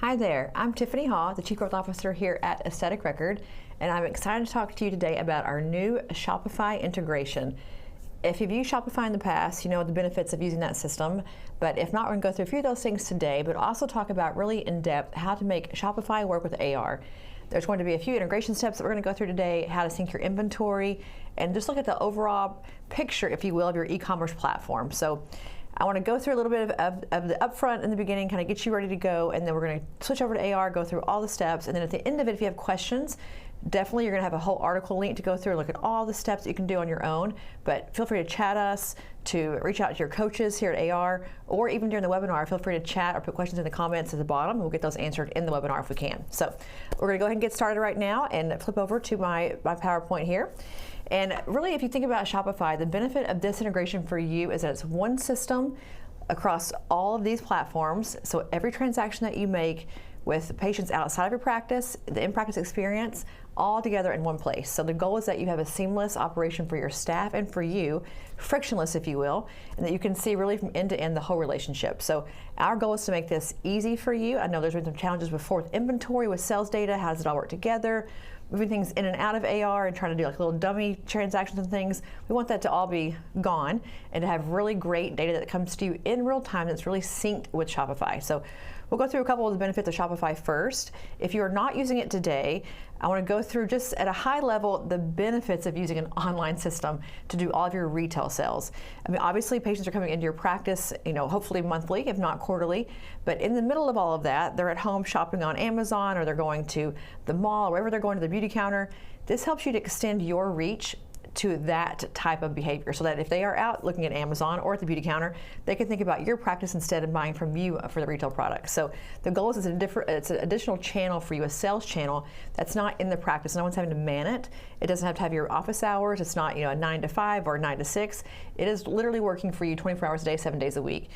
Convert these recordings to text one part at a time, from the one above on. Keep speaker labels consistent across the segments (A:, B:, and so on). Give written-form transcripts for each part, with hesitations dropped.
A: Hi there, I'm Tiffany Haw, the Chief Growth Officer here at Aesthetic Record, and I'm excited to talk to you today about our new Shopify integration. If you've used Shopify in the past, you know the benefits of using that system, but if not, we're going to go through a few of those things today, but also talk about really in depth how to make Shopify work with AR. There's going to be a few integration steps that we're going to go through today, how to sync your inventory, and just look at the overall picture, if you will, of your e-commerce platform. So I want to go through a little bit of the upfront in the beginning, kind of get you ready to go, and then we're going to switch over to AR, go through all the steps, and then at the end of it, if you have questions, definitely you're going to have a whole article link to go through and look at all the steps that you can do on your own, but feel free to chat us, to reach out to your coaches here at AR, or even during the webinar, feel free to chat or put questions in the comments at the bottom, and we'll get those answered in the webinar if we can. So we're going to go ahead and get started right now and flip over to my PowerPoint here. And really, if you think about Shopify, the benefit of this integration for you is that it's one system across all of these platforms. So every transaction that you make with patients outside of your practice, the in-practice experience, all together in one place. So the goal is that you have a seamless operation for your staff and for you, frictionless if you will, and that you can see really from end to end the whole relationship. So our goal is to make this easy for you. I know there's been some challenges before with inventory, with sales data, how does it all work together, moving things in and out of AR and trying to do like little dummy transactions and things. We want that to all be gone and to have really great data that comes to you in real time that's really synced with Shopify. So we'll go through a couple of the benefits of Shopify first. If you are not using it today, I want to go through just at a high level the benefits of using an online system to do all of your retail sales. I mean, obviously patients are coming into your practice, hopefully monthly, if not quarterly, but in the middle of all of that, they're at home shopping on Amazon, or they're going to the mall, or wherever they're going to the beauty counter. This helps you to extend your reach to that type of behavior, so that if they are out looking at Amazon or at the beauty counter, they can think about your practice instead of buying from you for the retail product. So the goal is it's an additional channel for you, a sales channel that's not in the practice. No one's having to man it. It doesn't have to have your office hours. It's not a 9 to 5 or 9 to 6. It is literally working for you 24 hours a day, 7 days a week.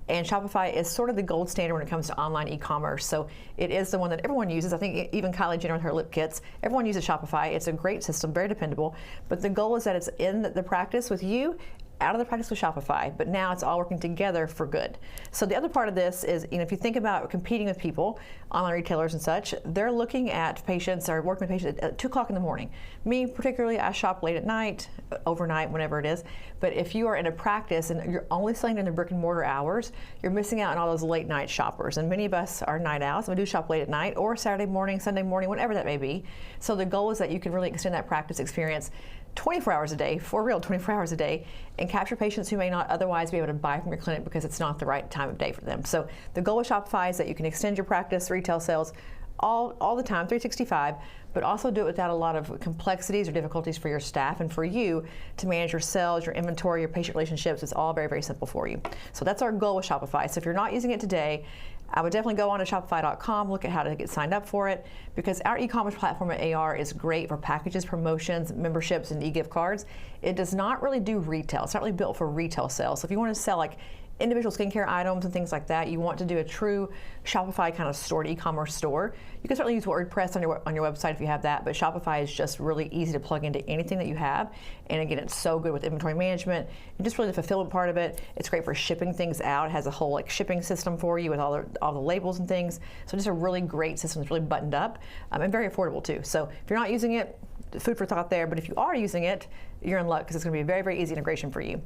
A: And Shopify is sort of the gold standard when it comes to online e-commerce. So it is the one that everyone uses. I think even Kylie Jenner with her lip kits, everyone uses Shopify. It's a great system, very dependable. But the goal is that it's in the practice with you, out of the practice with Shopify, but now it's all working together for good. So the other part of this is, if you think about competing with people, online retailers and such, they're looking at patients or working with patients at 2 o'clock in the morning. Me particularly, I shop late at night, overnight, whenever it is. But if you are in a practice and you're only selling in the brick and mortar hours, you're missing out on all those late night shoppers. And many of us are night owls. We do shop late at night or Saturday morning, Sunday morning, whatever that may be. So the goal is that you can really extend that practice experience 24 hours a day, for real, 24 hours a day, and capture patients who may not otherwise be able to buy from your clinic because it's not the right time of day for them. So the goal with Shopify is that you can extend your practice, retail sales, all the time, 365, but also do it without a lot of complexities or difficulties for your staff and for you to manage your sales, your inventory, your patient relationships. It's all very, very simple for you. So that's our goal with Shopify. So if you're not using it today, I would definitely go on to shopify.com, look at how to get signed up for it, because our e-commerce platform at AR is great for packages, promotions, memberships, and e-gift cards. It does not really do retail. It's not really built for retail sales. So if you want to sell like individual skincare items and things like that, you want to do a true Shopify kind of store, e-commerce store, you can certainly use WordPress on your website if you have that, but Shopify is just really easy to plug into anything that you have. And again, it's so good with inventory management and just really the fulfillment part of it. It's great for shipping things out. It has a whole shipping system for you with all the labels and things. So just a really great system that's really buttoned up and very affordable too. So if you're not using it, food for thought there, but if you are using it, you're in luck because it's going to be a very, very easy integration for you.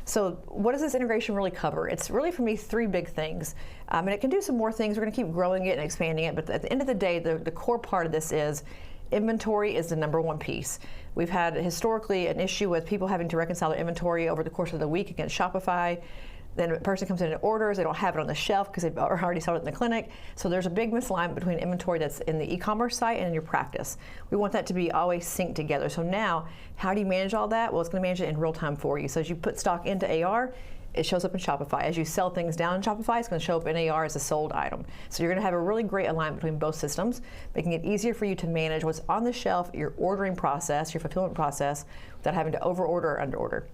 A: So what does this integration really cover? It's really, for me, 3 big things. And it can do some more things. We're going to keep growing it and expanding it, but at the end of the day, the core part of this is inventory is the #1 piece. We've had historically an issue with people having to reconcile their inventory over the course of the week against Shopify. Then a person comes in and orders, they don't have it on the shelf because they've already sold it in the clinic. So there's a big misalignment between inventory that's in the e-commerce site and in your practice. We want that to be always synced together. So now, how do you manage all that? Well, it's going to manage it in real time for you. So as you put stock into AR, it shows up in Shopify. As you sell things down in Shopify, it's going to show up in AR as a sold item. So you're going to have a really great alignment between both systems, making it easier for you to manage what's on the shelf, your ordering process, your fulfillment process, without having to overorder or underorder.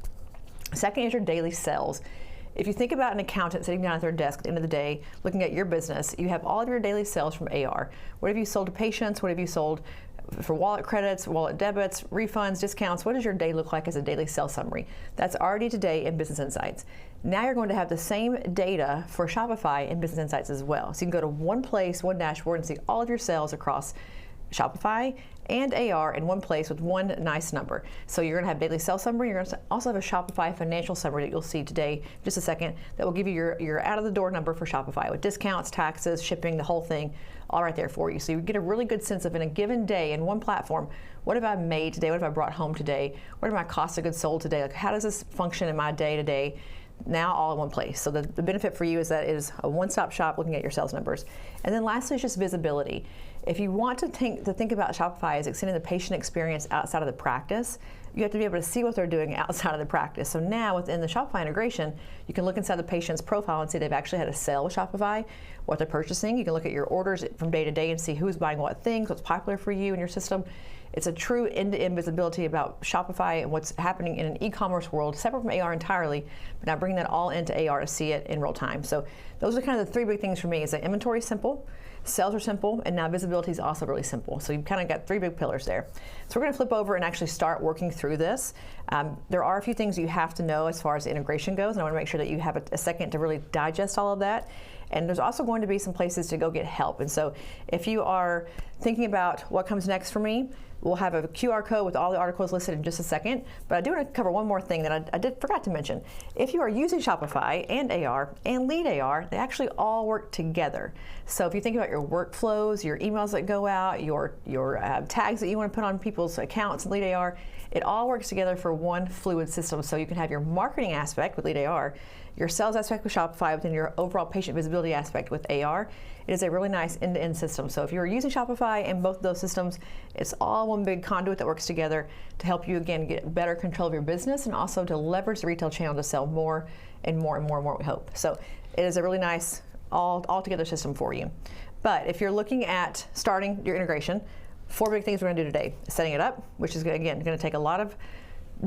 A: Second is your daily sales. If you think about an accountant sitting down at their desk at the end of the day, looking at your business, you have all of your daily sales from AR. What have you sold to patients? What have you sold for wallet credits, wallet debits, refunds, discounts. What does your day look like as a daily sales summary? That's already today in Business Insights. Now you're going to have the same data for Shopify in Business Insights as well. So you can go to one place, one dashboard, and see all of your sales across Shopify and AR in one place with one nice number. So you're going to have daily sales summary. You're going to also have a Shopify financial summary that you'll see today, in just a second, that will give you your out of the door number for Shopify with discounts, taxes, shipping, the whole thing, all right there for you. So you get a really good sense of, in a given day in one platform, what have I made today? What have I brought home today? What are my costs of goods sold today? Like, how does this function in my day to day? Now all in one place. So the benefit for you is that it is a one-stop shop looking at your sales numbers. And then lastly is just visibility. If you want to think about Shopify as extending the patient experience outside of the practice, you have to be able to see what they're doing outside of the practice. So now within the Shopify integration, you can look inside the patient's profile and see they've actually had a sale with Shopify, what they're purchasing. You can look at your orders from day to day and see who's buying what things, what's popular for you in your system. It's a true end-to-end visibility about Shopify and what's happening in an e-commerce world, separate from AR entirely, but now bringing that all into AR to see it in real time. So those are kind of the three big things for me, is that inventory is simple, sales are simple, and now visibility is also really simple. So you've kind of got three big pillars there. So we're going to flip over and actually start working through this. There are a few things you have to know as far as the integration goes, and I want to make sure that you have a second to really digest all of that. And there's also going to be some places to go get help. And so if you are thinking about what comes next for me, we'll have a QR code with all the articles listed in just a second. But I do want to cover one more thing that I forgot to mention. If you are using Shopify and AR and Lead AR, they actually all work together. So if you think about your workflows, your emails that go out, your tags that you want to put on people's accounts in Lead AR, it all works together for one fluid system. So you can have your marketing aspect with Lead AR, your sales aspect with Shopify, within your overall patient visibility aspect with AR. It is a really nice end-to-end system. So if you're using Shopify and both of those systems, it's all one big conduit that works together to help you, again, get better control of your business and also to leverage the retail channel to sell more and more and more and more, we hope. So it is a really nice all-together system for you. But if you're looking at starting your integration, 4 big things we're going to do today. Setting it up, which is, again, going to take a lot of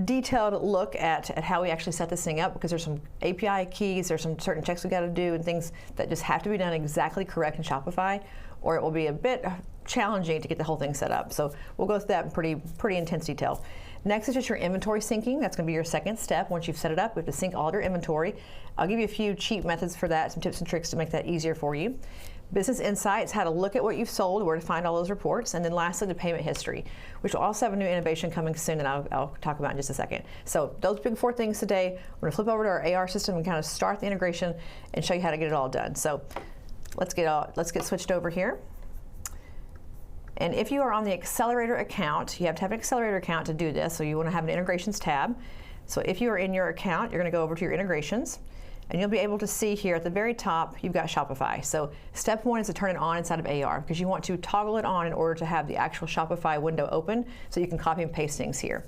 A: detailed look at how we actually set this thing up, because there's some API keys, there's some certain checks we got to do and things that just have to be done exactly correct in Shopify, or it will be a bit challenging to get the whole thing set up. So we'll go through that in pretty intense detail. Next is just your inventory syncing. That's going to be your second step. Once you've set it up, we have to sync all of your inventory. I'll give you a few cheap methods for that, some tips and tricks to make that easier for you. Business Insights, how to look at what you've sold, where to find all those reports, and then lastly, the payment history, which will also have a new innovation coming soon, and I'll talk about in just a second. So those big 4 things today. We're going to flip over to our AR system and kind of start the integration and show you how to get it all done. So let's get switched over here. And if you are on the Accelerator account, you have to have an Accelerator account to do this, so you want to have an Integrations tab. So if you are in your account, you're going to go over to your Integrations, and you'll be able to see here at the very top, you've got Shopify. So step 1 is to turn it on inside of AR, because you want to toggle it on in order to have the actual Shopify window open so you can copy and paste things here.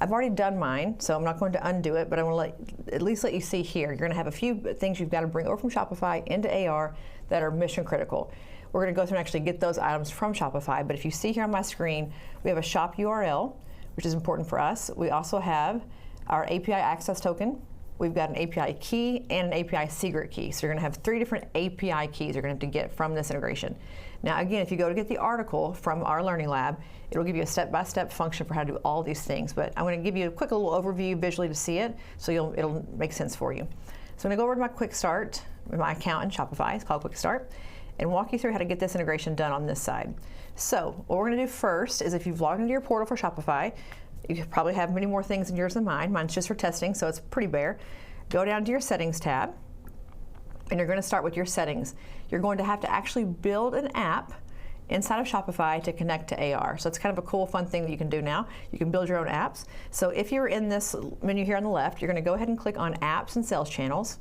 A: I've already done mine, so I'm not going to undo it, but I want to at least let you see here. You're going to have a few things you've got to bring over from Shopify into AR that are mission critical. We're going to go through and actually get those items from Shopify, but if you see here on my screen, we have a shop URL, which is important for us. We also have our API access token. We've got an API key and an API secret key. So you're going to have 3 different API keys you're going to have to get from this integration. Now, again, if you go to get the article from our Learning Lab, it'll give you a step-by-step function for how to do all these things. But I'm going to give you a quick little overview visually to see it, so it'll make sense for you. So I'm going to go over to my Quick Start, my account in Shopify. It's called Quick Start, and walk you through how to get this integration done on this side. So what we're going to do first is, if you've logged into your portal for Shopify, you probably have many more things in yours than mine. Mine's just for testing, so it's pretty bare. Go down to your Settings tab, and you're going to start with your settings. You're going to have to actually build an app inside of Shopify to connect to AR. So it's kind of a cool, fun thing that you can do now. You can build your own apps. So if you're in this menu here on the left, you're going to go ahead and click on Apps and Sales Channels.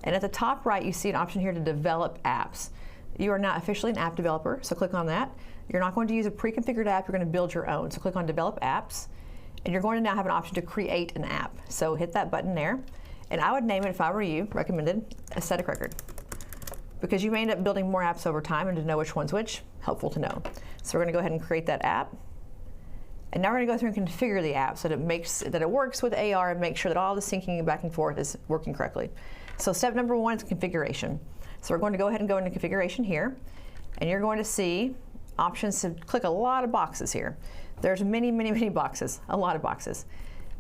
A: And at the top right, you see an option here to develop apps. You are now officially an app developer, so click on that. You're not going to use a pre-configured app, you're going to build your own. So click on Develop Apps, and you're going to now have an option to create an app. So hit that button there, and I would name it, if I were you, recommended Aesthetic Record, because you may end up building more apps over time, and to know which one's which, helpful to know. So we're going to go ahead and create that app. And now we're going to go through and configure the app so that it works with AR and make sure that all the syncing back and forth is working correctly. So step number 1 is configuration. So we're going to go ahead and go into configuration here, and you're going to see options to click a lot of boxes here. There's many, many, many boxes, a lot of boxes.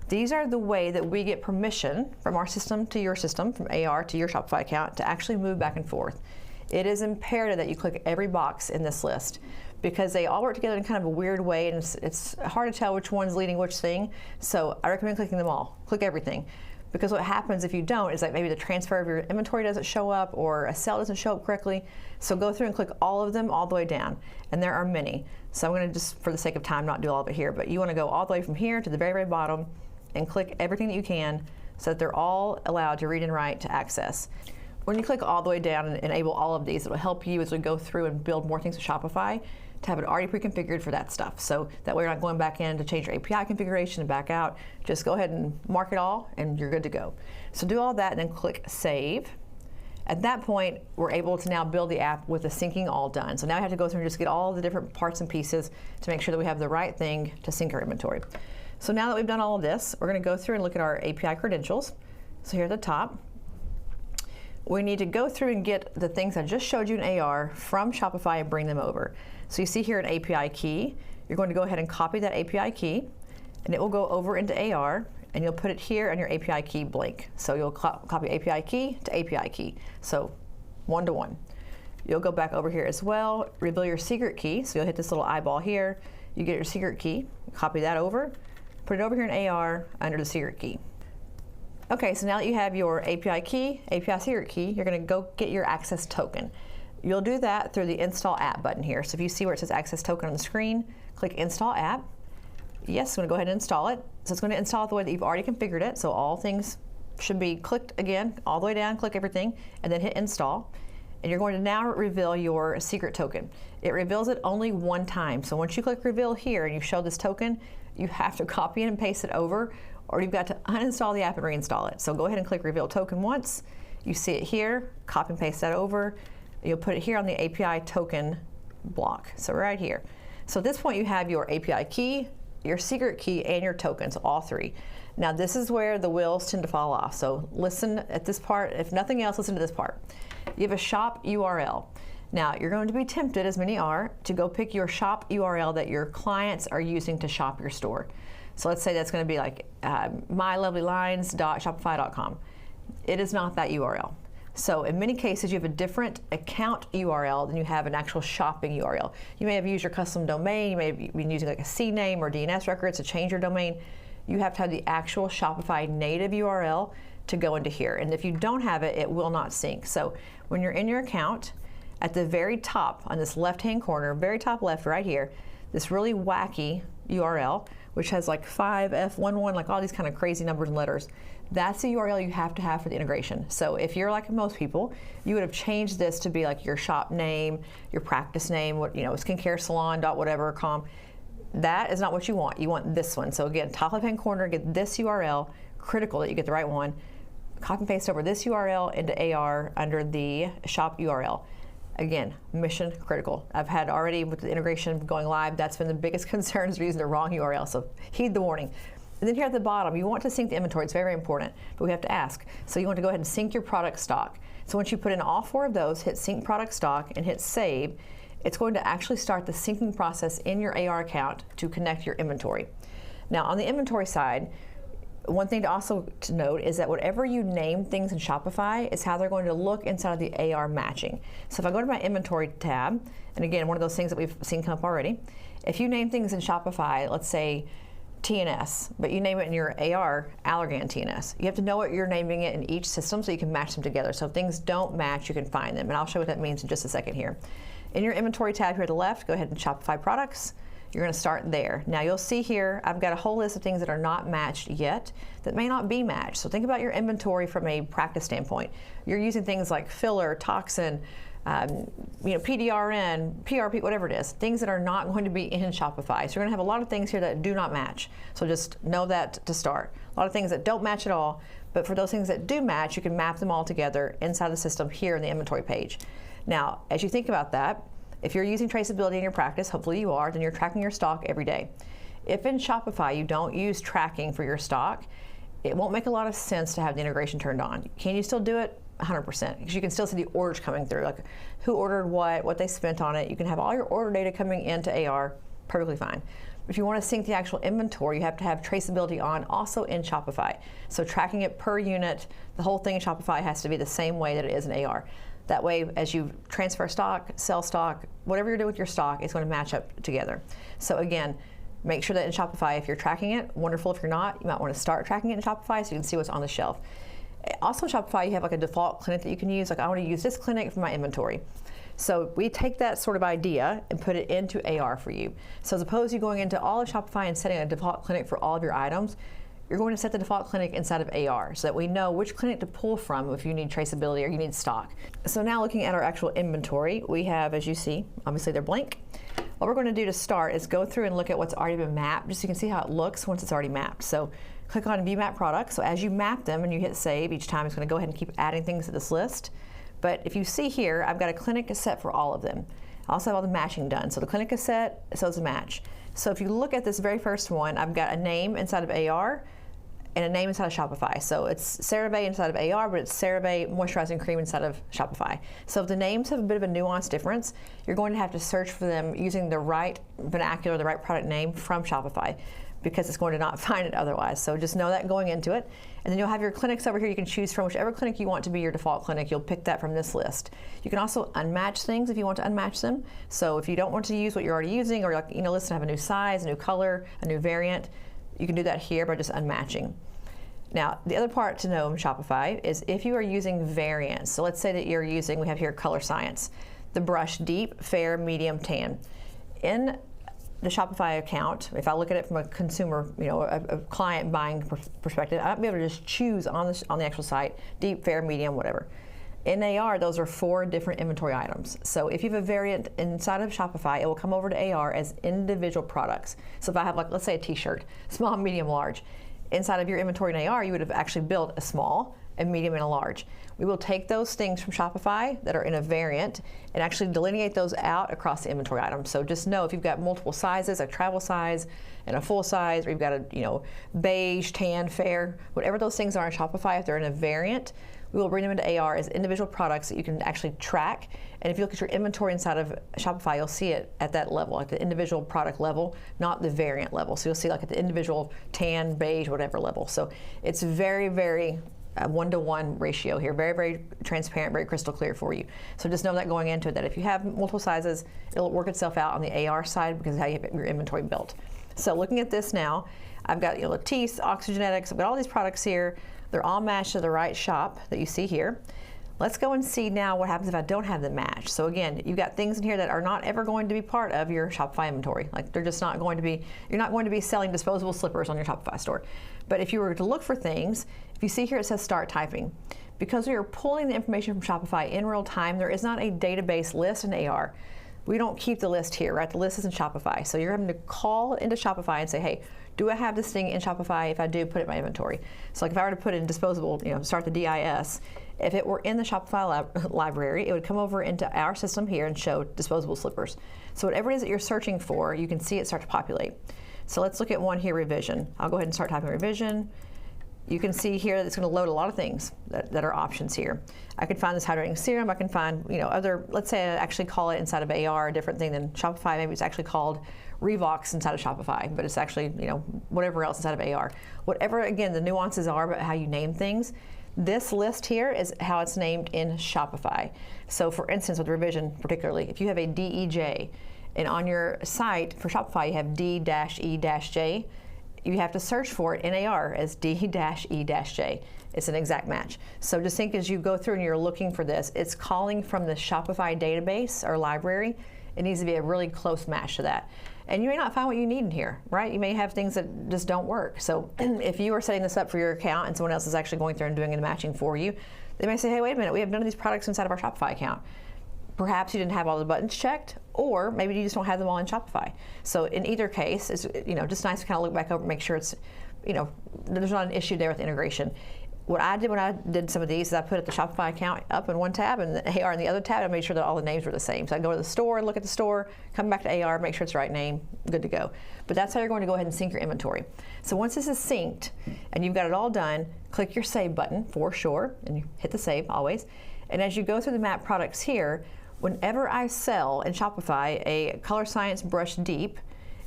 A: These are the way that we get permission from our system to your system, from AR to your Shopify account, to actually move back and forth. It is imperative that you click every box in this list because they all work together in kind of a weird way, and it's hard to tell which one's leading which thing. So I recommend clicking them all. Click everything. Because what happens if you don't is like maybe the transfer of your inventory doesn't show up or a cell doesn't show up correctly. So go through and click all of them all the way down. And there are many. So I'm going to just, for the sake of time, not do all of it here, but you want to go all the way from here to the very, very bottom and click everything that you can so that they're all allowed to read and write to access. When you click all the way down and enable all of these, it'll help you as we go through and build more things with Shopify to have it already pre-configured for that stuff. So that way you're not going back in to change your API configuration and back out. Just go ahead and mark it all and you're good to go. So do all that and then click save. At that point, we're able to now build the app with the syncing all done. So now we have to go through and just get all the different parts and pieces to make sure that we have the right thing to sync our inventory. So now that we've done all of this, we're going to go through and look at our API credentials. So here at the top, we need to go through and get the things I just showed you in AR from Shopify and bring them over. So you see here an API key. You're going to go ahead and copy that API key, and it will go over into AR, and you'll put it here on your API key blank. So you'll copy API key to API key. So 1 to 1. You'll go back over here as well, reveal your secret key. So you'll hit this little eyeball here. You get your secret key, copy that over, put it over here in AR under the secret key. Okay, so now that you have your API key, API secret key, you're going to go get your access token. You'll do that through the Install App button here. So if you see where it says Access Token on the screen, click Install App. Yes, I'm going to go ahead and install it. So it's going to install it the way that you've already configured it. So all things should be clicked again, all the way down, click everything, and then hit Install. And you're going to now reveal your secret token. It reveals it only one time. So once you click Reveal here and you show this token, you have to copy it and paste it over, or you've got to uninstall the app and reinstall it. So go ahead and click Reveal Token once. You see it here, copy and paste that over. You'll put it here on the API token block, so right here. So at this point you have your API key, your secret key, and your tokens, all three. Now this is where the wheels tend to fall off, so listen at this part. If nothing else, listen to this part. You have a shop URL. Now you're going to be tempted, as many are, to go pick your shop URL that your clients are using to shop your store. So let's say that's going to be like mylovelylines.shopify.com. It is not that URL. So in many cases, you have a different account URL than you have an actual shopping URL. You may have used your custom domain, you may have been using like a CNAME or DNS records to change your domain. You have to have the actual Shopify native URL to go into here. And if you don't have it, it will not sync. So when you're in your account, at the very top on this left-hand corner, very top left right here, this really wacky URL, which has like 5F11, like all these kind of crazy numbers and letters. That's the URL you have to have for the integration. So if you're like most people, you would have changed this to be like your shop name, your practice name, what, you know, skincare salon dot whatever com. That is not what you want. You want this one. So again, top left-hand corner, get this URL. Critical that you get the right one. Copy and paste over this URL into AR under the shop URL. Again, mission critical. I've had already with the integration going live, that's been the biggest concern is using the wrong URL, so heed the warning. And then here at the bottom, you want to sync the inventory. It's very, very important, but we have to ask. So you want to go ahead and sync your product stock. So once you put in all 4 of those, hit sync product stock and hit save, it's going to actually start the syncing process in your AR account to connect your inventory. Now on the inventory side, one thing to also to note is that whatever you name things in Shopify is how they're going to look inside of the AR matching. So if I go to my inventory tab, and again, one of those things that we've seen come up already, if you name things in Shopify, let's say TNS, but you name it in your AR, Allergan TNS, you have to know what you're naming it in each system so you can match them together. So if things don't match, you can find them. And I'll show you what that means in just a second here. In your inventory tab here at the left, go ahead and Shopify products. You're going to start there. Now you'll see here, I've got a whole list of things that are not matched yet that may not be matched. So think about your inventory from a practice standpoint. You're using things like filler, toxin, PDRN, PRP, whatever it is, things that are not going to be in Shopify. So you're going to have a lot of things here that do not match. So just know that to start. A lot of things that don't match at all, but for those things that do match, you can map them all together inside the system here in the inventory page. Now, as you think about that, if you're using traceability in your practice, hopefully you are, then you're tracking your stock every day. If in Shopify you don't use tracking for your stock, it won't make a lot of sense to have the integration turned on. Can you still do it? 100%, because you can still see the orders coming through, like who ordered what they spent on it. You can have all your order data coming into AR perfectly fine. If you want to sync the actual inventory, you have to have traceability on also in Shopify. So tracking it per unit, the whole thing in Shopify has to be the same way that it is in AR. That way, as you transfer stock, sell stock, whatever you're doing with your stock, it's going to match up together. So again, make sure that in Shopify, if you're tracking it, wonderful. If you're not, you might want to start tracking it in Shopify so you can see what's on the shelf. Also in Shopify, you have like a default clinic that you can use. Like, I want to use this clinic for my inventory. So we take that sort of idea and put it into AR for you. So as opposed to going into all of Shopify and setting a default clinic for all of your items, you're going to set the default clinic inside of AR so that we know which clinic to pull from if you need traceability or you need stock. So now looking at our actual inventory, we have, as you see, obviously they're blank. What we're going to do to start is go through and look at what's already been mapped, just so you can see how it looks once it's already mapped. So click on View Map Products. So as you map them and you hit Save, each time it's going to go ahead and keep adding things to this list. But if you see here, I've got a clinic set for all of them. I also have all the matching done. So the clinic is set, so is a match. So if you look at this very first one, I've got a name inside of AR and a name inside of Shopify. So it's CeraVe inside of AR, but it's CeraVe Moisturizing Cream inside of Shopify. So if the names have a bit of a nuance difference, you're going to have to search for them using the right vernacular, the right product name from Shopify, because it's going to not find it otherwise. So just know that going into it. And then you'll have your clinics over here. You can choose from whichever clinic you want to be your default clinic. You'll pick that from this list. You can also unmatch things if you want to unmatch them. So if you don't want to use what you're already using, or like, listen, have a new size, a new color, a new variant, you can do that here by just unmatching. Now, the other part to know in Shopify is if you are using variants. So let's say that you're using, we have here Color Science, the brush deep, fair, medium, tan. In the Shopify account, if I look at it from a consumer, a client buying perspective, I might be able to just choose on the actual site, deep, fair, medium, whatever. In AR, those are 4 different inventory items. So if you have a variant inside of Shopify, it will come over to AR as individual products. So if I have, like, let's say a t-shirt, small, medium, large, inside of your inventory in AR, you would have actually built a small, a medium, and a large. We will take those things from Shopify that are in a variant and actually delineate those out across the inventory items. So just know if you've got multiple sizes, a travel size and a full size, or you've got a beige, tan, fair, whatever those things are in Shopify, if they're in a variant, we will bring them into AR as individual products that you can actually track. And if you look at your inventory inside of Shopify, you'll see it at that level, like the individual product level, not the variant level. So you'll see like at the individual tan, beige, whatever level. So it's very, very one-to-one ratio here. Very, very transparent, very crystal clear for you. So just know that going into it, that if you have multiple sizes, it'll work itself out on the AR side because of how you have your inventory built. So looking at this now, I've got Latisse, Oxygenetics, I've got all these products here. They're all matched to the right shop that you see here. Let's go and see now what happens if I don't have them matched. So again, you've got things in here that are not ever going to be part of your Shopify inventory. Like, they're just not going to be, you're not going to be selling disposable slippers on your Shopify store. But if you were to look for things, if you see here it says start typing. Because we are pulling the information from Shopify in real time, there is not a database list in AR. We don't keep the list here, right? The list is in Shopify. So you're having to call into Shopify and say, hey, do I have this thing in Shopify? If I do, put it in my inventory. So like if I were to put in disposable, start the DIS, if it were in the Shopify library, it would come over into our system here and show disposable slippers. So whatever it is that you're searching for, you can see it start to populate. So let's look at one here, revision. I'll go ahead and start typing revision. You can see here that it's going to load a lot of things that are options here. I could find this hydrating serum. I can find, other, let's say I actually call it inside of AR a different thing than Shopify. Maybe it's actually called Revox inside of Shopify, but it's actually, whatever else inside of AR. Whatever, again, the nuances are about how you name things. This list here is how it's named in Shopify. So for instance, with revision particularly, if you have a DEJ, and on your site for Shopify you have D-E-J, you have to search for it in AR as D-E-J. It's an exact match. So just think as you go through and you're looking for this, it's calling from the Shopify database or library. It needs to be a really close match to that. And you may not find what you need in here, right? You may have things that just don't work. So if you are setting this up for your account and someone else is actually going through and doing the matching for you, they may say, hey, wait a minute, we have none of these products inside of our Shopify account. Perhaps you didn't have all the buttons checked, or maybe you just don't have them all in Shopify. So in either case, it's just nice to kind of look back over and make sure it's, there's not an issue there with integration. what I did when I did some of these is I put the Shopify account up in one tab and the AR in the other tab. I made sure that all the names were the same. So I go to the store, look at the store, come back to AR, make sure it's the right name, good to go. But that's how you're going to go ahead and sync your inventory. So once this is synced and you've got it all done, click your save button for sure, and you hit the save always. And as you go through the map products here, whenever I sell in Shopify a Color Science Brush Deep,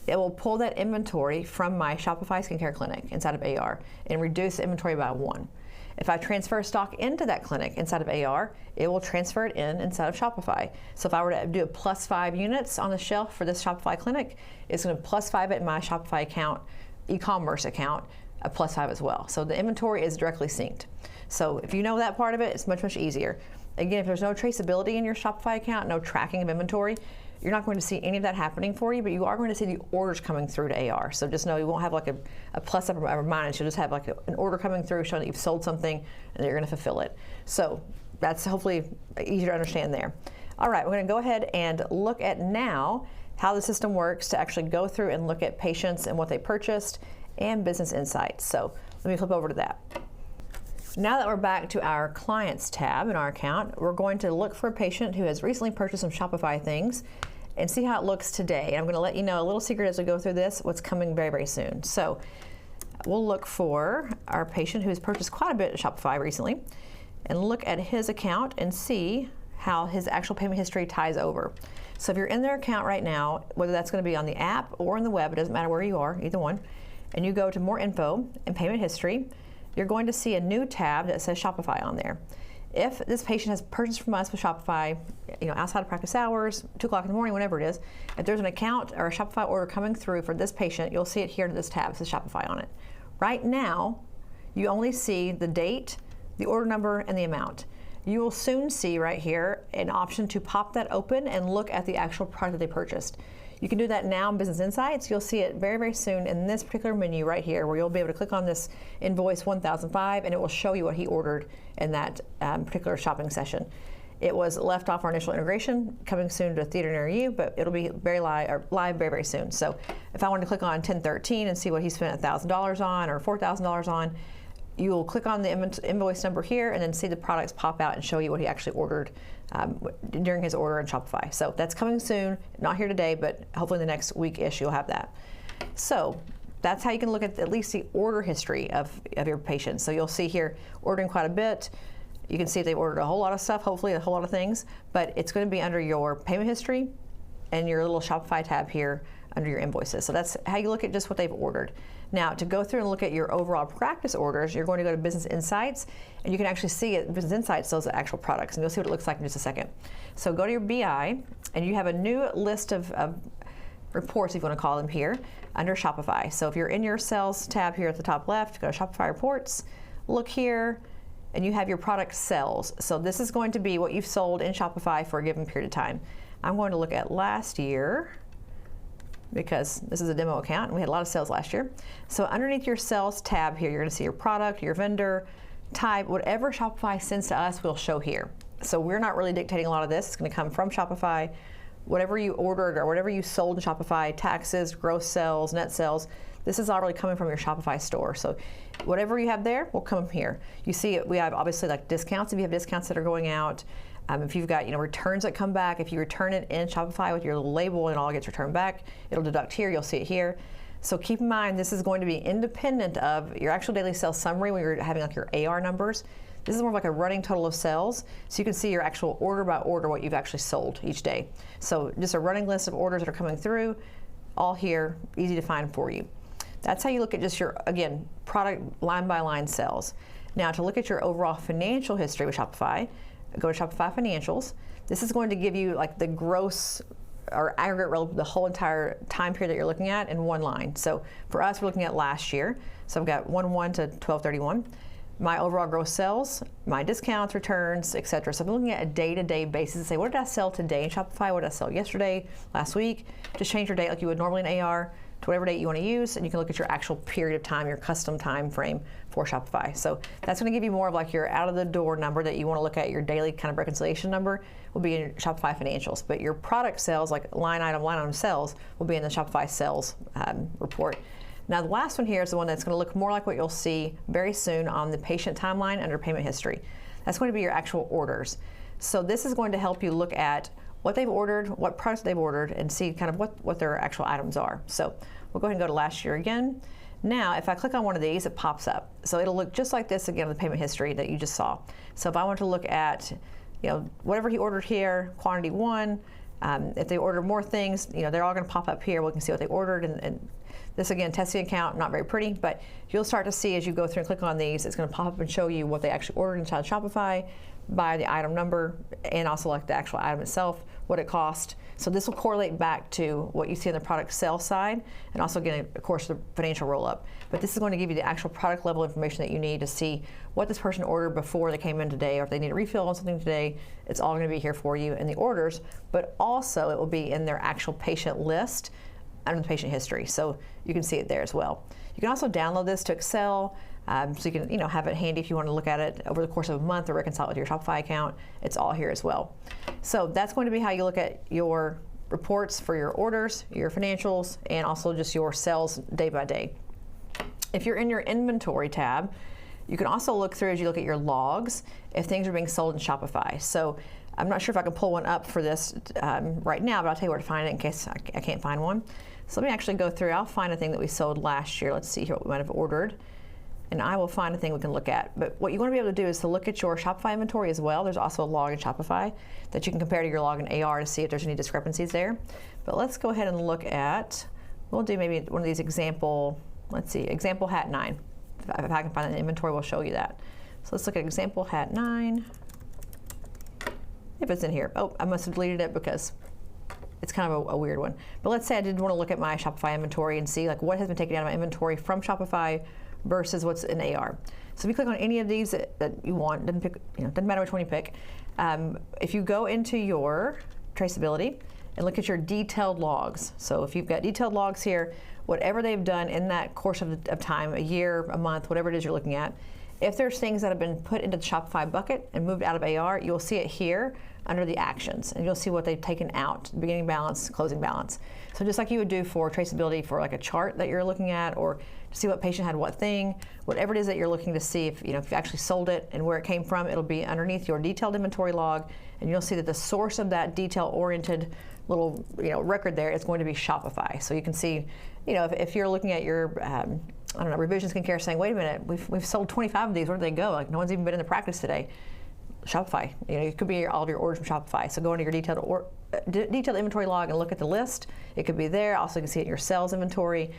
A: it will pull that inventory from my Shopify skincare clinic inside of AR and reduce the inventory by 1. If I transfer stock into that clinic inside of AR, it will transfer it inside of Shopify. So if I were to do a +5 units on the shelf for this Shopify clinic, it's going to +5 it in my Shopify account, e-commerce account, a +5 as well. So the inventory is directly synced. So if you know that part of it, it's much, much easier. Again, if there's no traceability in your Shopify account, no tracking of inventory, you're not going to see any of that happening for you, but you are going to see the orders coming through to AR. So just know you won't have like a plus up or a minus. You'll just have like an order coming through showing that you've sold something and that you're going to fulfill it. So that's hopefully easier to understand there. All right, we're going to go ahead and look at now how the system works to actually go through and look at patients and what they purchased and business insights. So let me flip over to that. Now that we're back to our clients tab in our account, we're going to look for a patient who has recently purchased some Shopify things and see how it looks today. And I'm going to let you know a little secret as we go through this, what's coming very, very soon. So we'll look for our patient who has purchased quite a bit of Shopify recently and look at his account and see how his actual payment history ties over. So if you're in their account right now, whether that's going to be on the app or in the web, it doesn't matter where you are, either one, and you go to more info and payment history, you're going to see a new tab that says Shopify on there. If this patient has purchased from us with Shopify, outside of practice hours, 2 o'clock in the morning, whenever it is, if there's an account or a Shopify order coming through for this patient, you'll see it here in this tab. It says Shopify on it. Right now, you only see the date, the order number, and the amount. You will soon see right here an option to pop that open and look at the actual product that they purchased. You can do that now in Business Insights. You'll see it very, very soon in this particular menu right here, where you'll be able to click on this invoice 1005 and it will show you what he ordered in that particular shopping session. It was left off our initial integration, coming soon to a theater near you, but it'll be very live very, very soon. So if I wanted to click on 1013 and see what he spent $1,000 on or $4,000 on, you will click on the invoice number here and then see the products pop out and show you what he actually ordered during his order in Shopify. So that's coming soon, not here today, but hopefully in the next week-ish you'll have that. So that's how you can look at least the order history of your patients. So you'll see here ordering quite a bit. You can see if they've ordered a whole lot of stuff, hopefully a whole lot of things, but it's going to be under your payment history and your little Shopify tab here under your invoices. So that's how you look at just what they've ordered. Now, to go through and look at your overall practice orders, you're going to go to Business Insights, and you can actually see it. Business Insights, those are actual products, and you'll see what it looks like in just a second. So go to your BI, and you have a new list of reports, if you want to call them here, under Shopify. So if you're in your sales tab here at the top left, go to Shopify Reports, look here, and you have your product sales. So this is going to be what you've sold in Shopify for a given period of time. I'm going to look at last year, because this is a demo account and we had a lot of sales last year. So underneath your sales tab here, you're going to see your product, your vendor, type, whatever Shopify sends to us will show here. So we're not really dictating a lot of this. It's going to come from Shopify. Whatever you ordered or whatever you sold in Shopify, taxes, gross sales, net sales, this is already coming from your Shopify store. So whatever you have there will come here. You see, we have obviously like discounts if you have discounts that are going out. If you've got returns that come back, if you return it in Shopify with your little label and all gets returned back, it'll deduct here, you'll see it here. So keep in mind, this is going to be independent of your actual daily sales summary when you're having like your AR numbers. This is more like a running total of sales, so you can see your actual order by order what you've actually sold each day. So just a running list of orders that are coming through, all here, easy to find for you. That's how you look at just your, again, product line by line sales. Now to look at your overall financial history with Shopify, go to Shopify Financials. This is going to give you like the gross or aggregate relative to the whole entire time period that you're looking at in one line. So for us, we're looking at last year. So I've got 1/1 to 12/31. My overall gross sales, my discounts, returns, etc. So I'm looking at a day-to-day basis and say, what did I sell today in Shopify? What did I sell yesterday, last week? Just change your date like you would normally in AR to whatever date you want to use, and you can look at your actual period of time, your custom time frame for Shopify. So that's going to give you more of like your out of the door number that you want to look at. Your daily kind of reconciliation number will be in Shopify Financials, but your product sales, like line item sales, will be in the Shopify sales report. Now the last one here is the one that's going to look more like what you'll see very soon on the patient timeline under payment history. That's going to be your actual orders. So this is going to help you look at what they've ordered, what products they've ordered, and see kind of what their actual items are. So we'll go ahead and go to last year again. Now, if I click on one of these, it pops up. So it'll look just like this again on the payment history that you just saw. So if I want to look at, whatever he ordered here, quantity 1, if they order more things, they're all going to pop up here. We can see what they ordered, and this again, testing account, not very pretty, but you'll start to see as you go through and click on these, it's going to pop up and show you what they actually ordered inside Shopify by the item number, and also like the actual item itself, what it cost. So this will correlate back to what you see on the product sales side, and also again, of course, the financial roll-up. But this is going to give you the actual product level information that you need to see what this person ordered before they came in today, or if they need a refill on something today. It's all going to be here for you in the orders, but also it will be in their actual patient list under the patient history. So you can see it there as well. You can also download this to Excel, so you can have it handy if you want to look at it over the course of a month or reconcile it with your Shopify account. It's all here as well. So that's going to be how you look at your reports for your orders, your financials, and also just your sales day by day. If you're in your inventory tab, you can also look through as you look at your logs if things are being sold in Shopify. So I'm not sure if I can pull one up for this right now, but I'll tell you where to find it in case I can't find one. So let me actually go through. I'll find a thing that we sold last year. Let's see here what we might have ordered. And I will find a thing we can look at. But what you want to be able to do is to look at your Shopify inventory as well. There's also a log in Shopify that you can compare to your log in AR to see if there's any discrepancies there. But let's go ahead and look at, we'll do maybe one of these example, let's see, example hat 9. If I can find an inventory, we'll show you that. So let's look at example hat 9. If it's in here. Oh, I must have deleted it because it's kind of a weird one. But let's say I did want to look at my Shopify inventory and see like what has been taken out of my inventory from Shopify versus what's in AR. So if you click on any of these that you want, doesn't matter which one you pick. If you go into your traceability and look at your detailed logs. So if you've got detailed logs here, whatever they've done in that course of time, a year, a month, whatever it is you're looking at, if there's things that have been put into the Shopify bucket and moved out of AR, you'll see it here under the actions, and you'll see what they've taken out, beginning balance, closing balance. So just like you would do for traceability for like a chart that you're looking at, or to see what patient had what thing, whatever it is that you're looking to see, if you actually sold it and where it came from, it'll be underneath your detailed inventory log, and you'll see that the source of that detail-oriented little record there is going to be Shopify. So you can see, if you're looking at your Revision Skincare saying, wait a minute, we've sold 25 of these, where did they go? Like no one's even been in the practice today. Shopify. It could be all of your orders from Shopify. So go into your detailed inventory log and look at the list. It could be there. Also, you can see it in your sales inventory,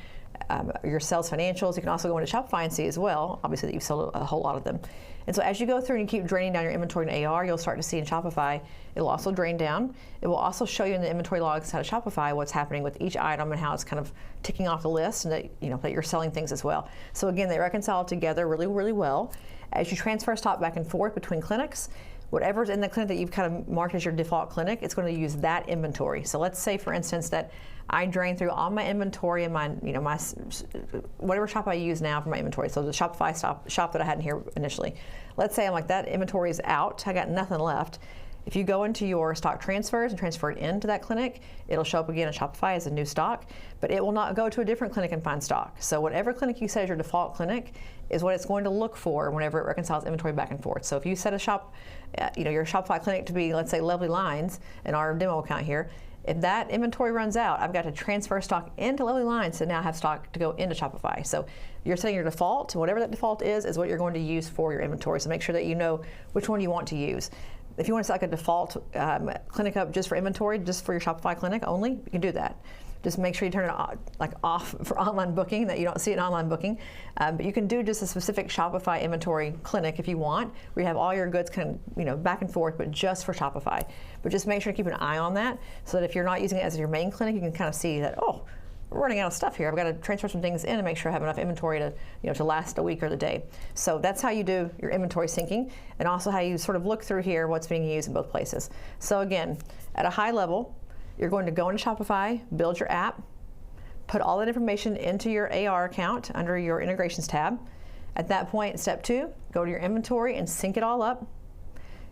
A: your sales financials. You can also go into Shopify and see as well, obviously, that you've sold a whole lot of them. And so as you go through and you keep draining down your inventory in AR, you'll start to see in Shopify, it'll also drain down. It will also show you in the inventory logs inside of Shopify what's happening with each item and how it's kind of ticking off the list, and that that you're selling things as well. So again, they reconcile together really, really well. As you transfer stock back and forth between clinics, whatever's in the clinic that you've kind of marked as your default clinic, it's going to use that inventory. So let's say, for instance, that I drain through all my inventory and my whatever shop I use now for my inventory. So the Shopify shop that I had in here initially. Let's say I'm like, that inventory is out. I got nothing left. If you go into your stock transfers and transfer it into that clinic, it'll show up again in Shopify as a new stock, but it will not go to a different clinic and find stock. So whatever clinic you set as your default clinic is what it's going to look for whenever it reconciles inventory back and forth. So if you set your Shopify clinic to be, let's say, Lovely Lines in our demo account here, if that inventory runs out, I've got to transfer stock into Lovely Lines to now have stock to go into Shopify. So you're setting your default, whatever that default is what you're going to use for your inventory. So make sure that you know which one you want to use. If you want to set like a default clinic up just for inventory, just for your Shopify clinic only, you can do that. Just make sure you turn it off for online booking, that you don't see it in online booking. But you can do just a specific Shopify inventory clinic if you want, where you have all your goods kind of back and forth, but just for Shopify. But just make sure to keep an eye on that, so that if you're not using it as your main clinic, you can kind of see that, oh, we're running out of stuff here. I've got to transfer some things in and make sure I have enough inventory to last a week or the day. So that's how you do your inventory syncing, and also how you sort of look through here what's being used in both places. So again, at a high level, you're going to go into Shopify, build your app, put all that information into your AR account under your integrations tab. At that point, step 2, go to your inventory and sync it all up.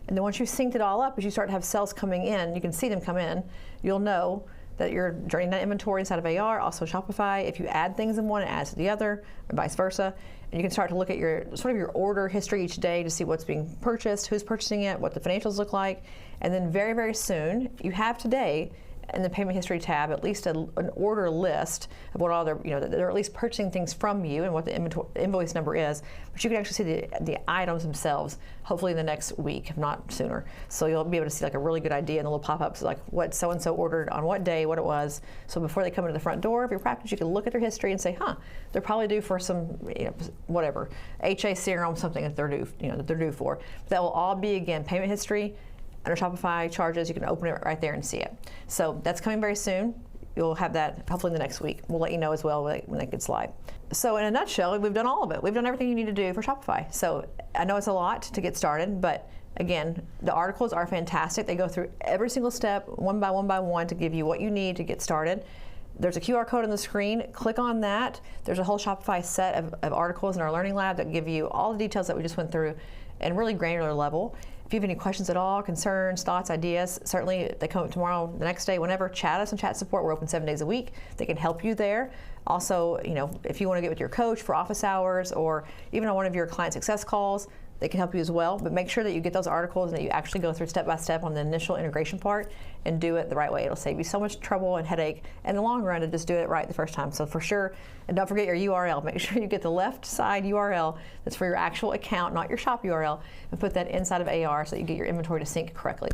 A: And then once you've synced it all up, as you start to have sales coming in, you can see them come in, you'll know that you're journeying that inventory inside of AR, also Shopify. If you add things in one, it adds to the other, and vice versa. And you can start to look at your sort of your order history each day to see what's being purchased, who's purchasing it, what the financials look like. And then very, very soon, you have today in the payment history tab at least an order list of what all they're, they're at least purchasing things from you and what the invoice number is. But you can actually see the items themselves, hopefully in the next week, if not sooner. So you'll be able to see like a really good idea in the little pop-ups, like what so-and-so ordered on what day, what it was. So before they come into the front door of your practice, you can look at their history and say, they're probably due for some, whatever, HA serum, something that they're due, that they're due for. That will all be, again, payment history. Under Shopify charges, you can open it right there and see it. So that's coming very soon. You'll have that hopefully in the next week. We'll let you know as well when it gets live. So in a nutshell, we've done all of it. We've done everything you need to do for Shopify. So I know it's a lot to get started, but again, the articles are fantastic. They go through every single step, one by one, to give you what you need to get started. There's a QR code on the screen. Click on that. There's a whole Shopify set of articles in our Learning Lab that give you all the details that we just went through and really granular level. If you have any questions at all, concerns, thoughts, ideas, certainly they come up tomorrow, the next day, whenever, chat us on chat support. We're open 7 days a week. They can help you there. Also, if you want to get with your coach for office hours or even on one of your client success calls, they can help you as well. But make sure that you get those articles and that you actually go through step by step on the initial integration part and do it the right way. It'll save you so much trouble and headache in the long run to just do it right the first time. So for sure, and don't forget your URL. Make sure you get the left side URL that's for your actual account, not your shop URL, and put that inside of AR so that you get your inventory to sync correctly.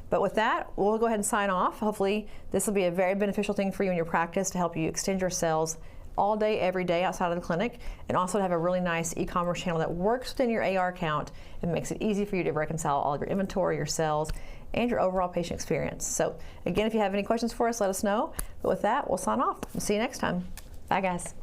A: But with that, we'll go ahead and sign off. Hopefully, this will be a very beneficial thing for you in your practice to help you extend your sales all day, every day outside of the clinic, and also to have a really nice e-commerce channel that works within your AR account and makes it easy for you to reconcile all of your inventory, your sales, and your overall patient experience. So again, if you have any questions for us, let us know. But with that, we'll sign off. We'll see you next time. Bye, guys.